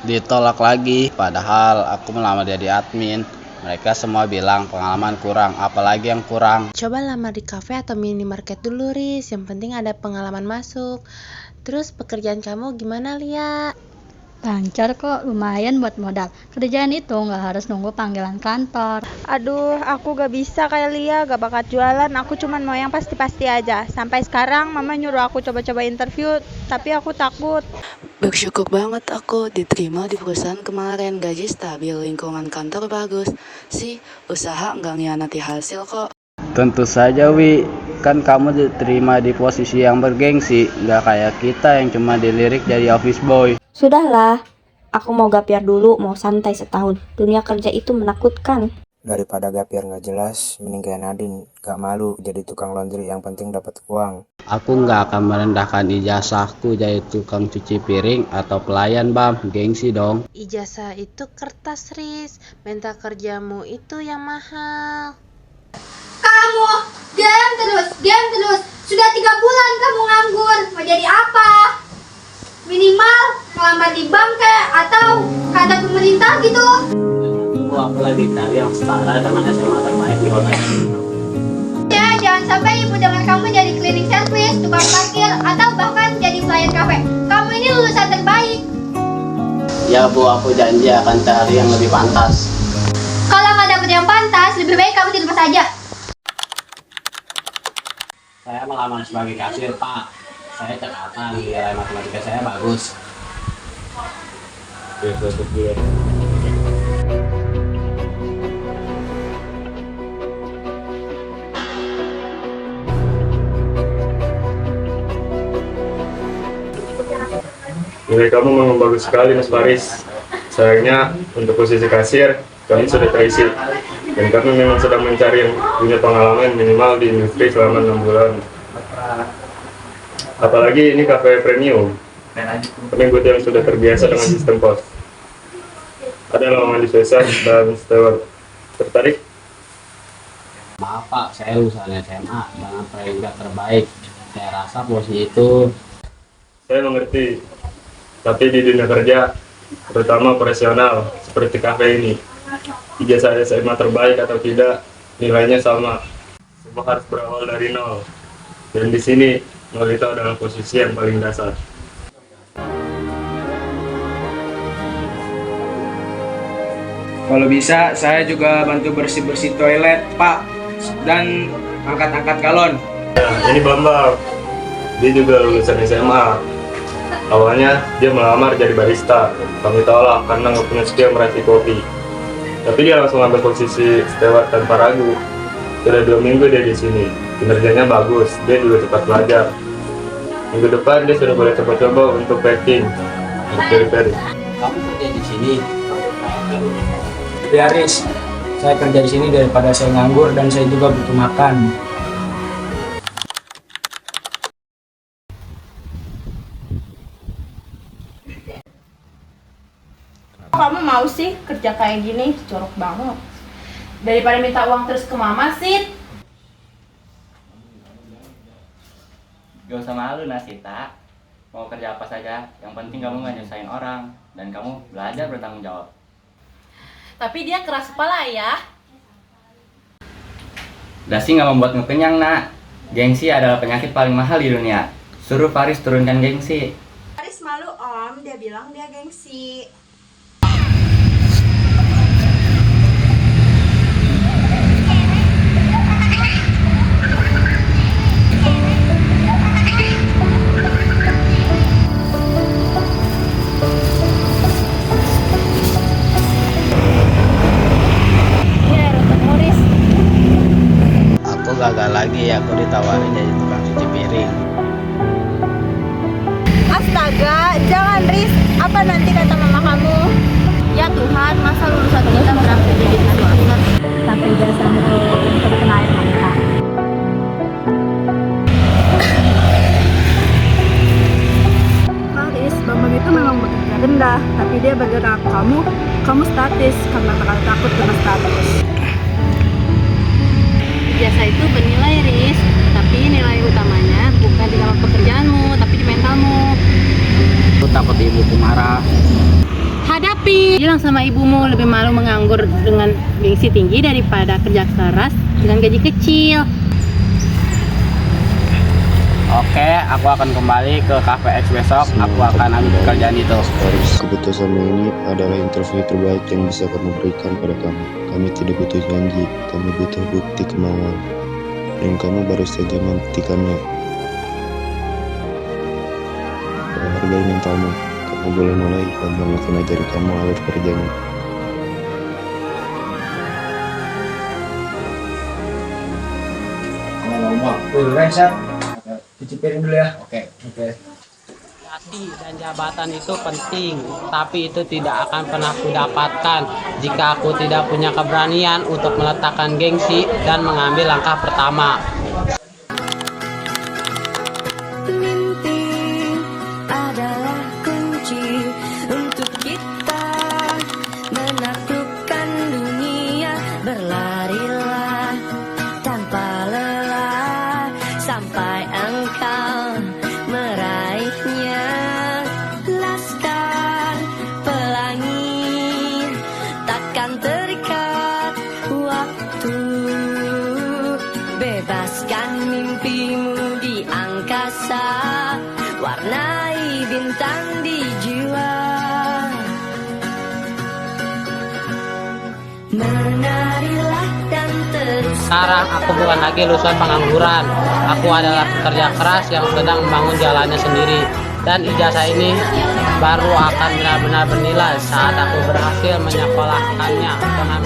ditolak lagi. Padahal aku melamar jadi admin. Mereka semua bilang pengalaman kurang, apalagi yang kurang. Coba lamar di kafe atau minimarket dulu, Riz. Yang penting ada pengalaman masuk. Terus pekerjaan kamu gimana, Lia? Lancar kok, lumayan buat modal. Kerjaan itu nggak harus nunggu panggilan kantor. Aduh, aku gak bisa kayak Lia, gak bakat jualan. Aku cuman mau yang pasti-pasti aja. Sampai sekarang mama nyuruh aku coba-coba interview, tapi aku takut. Bersyukur banget aku diterima di perusahaan kemarin. Gaji stabil, lingkungan kantor bagus. Sih, usaha nggak ngianati hasil kok. Tentu saja, Wi. Kan kamu diterima di posisi yang bergengsi, nggak kayak kita yang cuma dilirik jadi office boy. Sudahlah, aku mau gap year dulu, mau santai setahun. Dunia kerja itu menakutkan. Daripada gap year nggak jelas, mending kayak Nadine, gak malu jadi tukang laundry, yang penting dapat uang. Aku nggak akan merendahkan ijazahku jadi tukang cuci piring atau pelayan, Bam. Gengsi dong. Ijazah itu kertas, Riz. Mental kerjamu itu yang mahal. Kamu diam terus. Sudah 3 bulan kamu nganggur. Mau jadi apa? Minimal ngelamar di bank kayak atau kantor pemerintah gitu. Aku lagi cari yang setara dengan SMA terbaik di kota ini. Ya, jangan sampai ibu dengar kamu jadi cleaning service, tukang parkir, atau bahkan jadi pelayan kafe. Kamu ini lulusan terbaik. Ya Bu, aku janji akan cari yang lebih pantas. Kalau nggak dapet yang pantas, lebih baik kamu di rumah saja. Saya melamar sebagai kasir, Pak. Saya cekatan, nilai matematika saya bagus. Nilai kamu memang bagus sekali, Mas Faris. Sayangnya untuk posisi kasir kami sudah terisi, dan kami memang sedang mencari yang punya pengalaman minimal di industri selama 6 bulan. Apalagi ini kafe premium. Kami butuh yang sudah terbiasa dengan sistem pos. Ada lowongan di Suesa dan steward. Tertarik? Maaf Pak, saya lulusan SMA dengan peringkat terbaik. Saya rasa posisi itu. Saya mengerti, tapi di dunia kerja, terutama operasional seperti kafe ini, ijazah SMA terbaik atau tidak, nilainya sama. Semua harus berawal dari nol. Dan di sini, nol itu adalah posisi yang paling dasar. Kalau bisa, saya juga bantu bersih-bersih toilet, Pak, dan angkat-angkat galon. Ya, ini Bambang. Dia juga lulusan SMA. Awalnya dia melamar jadi barista. Kami tolak karena nggak punya skill meracik kopi. Tapi dia langsung ambil posisi steward tanpa ragu. Sudah 2 minggu dia di sini. Kinerjanya bagus. Dia juga cepat belajar. Minggu depan dia sudah boleh coba-coba untuk packing, untuk delivery. Kamu kerja di sini? Ya, Riz, saya kerja di sini daripada saya nganggur dan saya juga butuh makan. Kamu mau sih kerja kayak gini? Jorok banget. Daripada minta uang terus ke mama sih. Gak usah malu Nasita. Mau kerja apa saja, yang penting kamu gak nyusahin orang. Dan kamu belajar bertanggung jawab. Tapi dia keras kepala ya. Dasi gak membuat kenyang nak. Gengsi adalah penyakit paling mahal di dunia. Suruh Faris turunkan gengsi. Faris malu om, dia bilang dia gengsi. Gagal lagi, aku ditawarin jadi tukang cuci piring. Astaga, jangan Riz. Apa nanti kata mama kamu? Ya Tuhan, masa lulusan kita berakhir jadi influencer sampai jasanya terkena air mata. Faris, Bambang itu memang bekerja rendah, tapi dia bergerak. Kamu statis karena terlalu takut kena status. Ijazah itu bernilai, Riz, tapi nilai utamanya bukan di dalam pekerjaanmu, tapi di mentalmu. Aku takut ibuku marah. Hadapi mimpi. Bilang sama ibumu, lebih malu menganggur dengan gengsi tinggi daripada kerja keras dengan gaji kecil. Oke, aku akan kembali ke Cafe X besok. Aku akan ambil pekerjaan itu. Keputusanmu ini adalah interview terbaik yang bisa kamu berikan pada kami. Kami tidak butuh janji, kami butuh bukti kemauan. Dan kamu baru saja membuktikannya. Hargai mentalmu. Kamu boleh mulai dan akan ajari kamu alur kerjanya. Cuci piring dulu ya. Oke. Posisi dan jabatan itu penting, tapi itu tidak akan pernah kudapatkan jika aku tidak punya keberanian untuk meletakkan gengsi dan mengambil langkah pertama. Mimpi adalah kunci untuk kita menaklukkan dunia. Berlarilah tanpa lelah sampai engkau meraihnya. Laskar pelangi takkan terikat waktu. Bebaskan mimpimu di angkasa, warnai bintang di jiwa. Menarilah dan terus. Sekarang aku bukan lagi lulusan pengangguran. Aku adalah pekerja keras yang sedang membangun jalannya sendiri. Dan ijazah ini baru akan benar-benar bernilai saat aku berhasil menyekolahkannya dengan